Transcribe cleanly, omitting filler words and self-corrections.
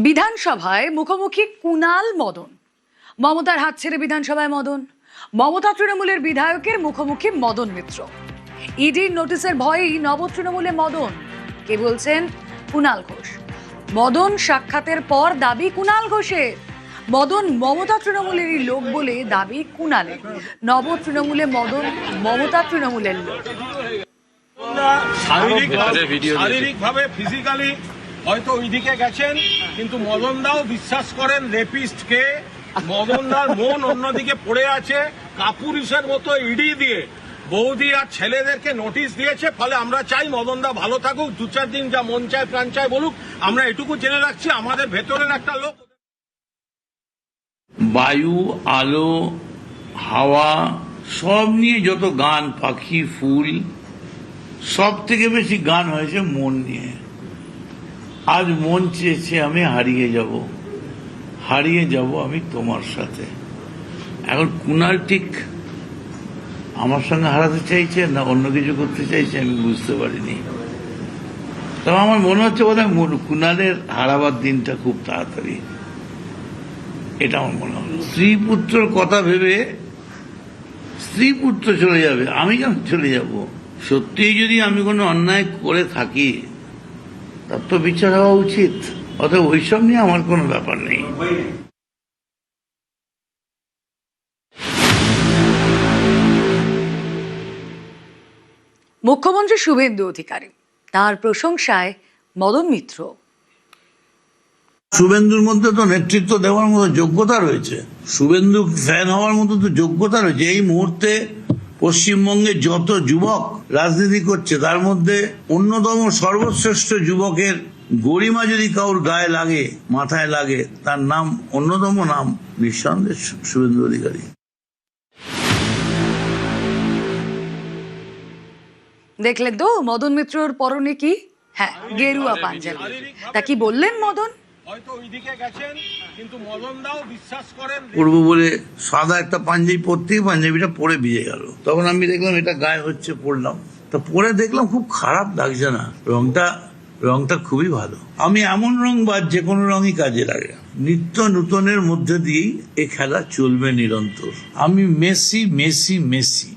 বিধানসভায় মুখোমুখি কুণাল মদন। মমতার হাত ছেড়ে বিধানসভায় মদন। মমতা তৃণমূলের বিধায়কের মুখোমুখি মদন মিত্র। ইডির নোটিশের ভয়েই নব তৃণমূলে মদন। কে বলছেন? কুণাল ঘোষ। মদন সাক্ষাতের পর দাবি কুণাল ঘোষের। মদন মমতা তৃণমূলেরই লোক বলে দাবি কুণালের। নব তৃণমূলে মদন মমতা তৃণমূলের লোক। শারীরিকভাবে ফিজিক্যালি হয়তো ওইদিকে গেছেন, কিন্তু মদনদাও বিশ্বাস করেন রেপিস্টকে। মদনদার মন অন্যদিকে পড়ে আছে। কাপুরুষের মতো ইডি দিয়ে বৌদি আর ছেলেদেরকে নোটিশ দিয়েছে। ফলে আমরা চাই মদনদা ভালো থাকুক, 2-4 দিন যা মন চায় প্রাণ চায় বলুক। আমরা এটুকু জেনে রাখছি, আমাদের ভেতরের একটা লোক। বায়ু, আলো, হাওয়া সব নিয়ে যত গান, পাখি, ফুল, সব থেকে বেশি গান হয়েছে মন নিয়ে। আজ মন চেয়েছে আমি হারিয়ে যাব আমি তোমার সাথে। এখন কুণাল ঠিক আমার সঙ্গে হারাতে চাইছে না অন্য কিছু করতে চাইছে আমি বুঝতে পারিনি। তবে আমার মনে হচ্ছে বোধহয় কুণালের হারাবার দিনটা খুব তাড়াতাড়ি, এটা আমার মনে হলো। স্ত্রী পুত্রর কথা ভেবে স্ত্রী পুত্র চলে যাবে, আমি কেন চলে যাব? সত্যিই যদি আমি কোনো অন্যায় করে থাকি তার তো বিচার হওয়া উচিত। অতএব ওইসব নিয়ে আমার কোনো ব্যাপার নেই। মুখ্যমন্ত্রী শুভেন্দু অধিকারী, তার প্রশংসায় মদন মিত্র। শুভেন্দুর মধ্যে তো নেতৃত্ব দেওয়ার মতো যোগ্যতা রয়েছে, শুভেন্দু ফ্যান হওয়ার মতো তো যোগ্যতা রয়েছে। এই মুহূর্তে পশ্চিমবঙ্গে যত যুবক রাজনীতি করছে তার মধ্যে অন্যতম সর্বশ্রেষ্ঠ যুবকের গরিমা যদি কারোর গায়ে লাগে, মাথায় লাগে, তার নাম অন্যতম নাম নিঃসন্দেহে শুভেন্দু অধিকারী। দেখলেন তো মদন মিত্রর পরনে কি? হ্যাঁ, গেরুয়া পাঞ্জাবি। তা কি বললেন মদন? হয়তো ওইদিকে গেছেন, কিন্তু মদনদাও বিশ্বাস করেন। পরবো বলে সাদা একটা পাঞ্জাবি পরতেই পাঞ্জাবিটা পরে ভিজে গেল। তখন আমি দেখলাম এটা গায়ে হচ্ছে, পরলাম। তা পরে দেখলাম খুব খারাপ লাগছে না, রংটা খুবই ভালো। আমি এমন রং বাদ যে কোনো রঙই কাজে লাগে। নিত্য নূতনের মধ্যে দিয়েই এ খেলা চলবে নিরন্তর। আমি মেসি মেসি মেসি।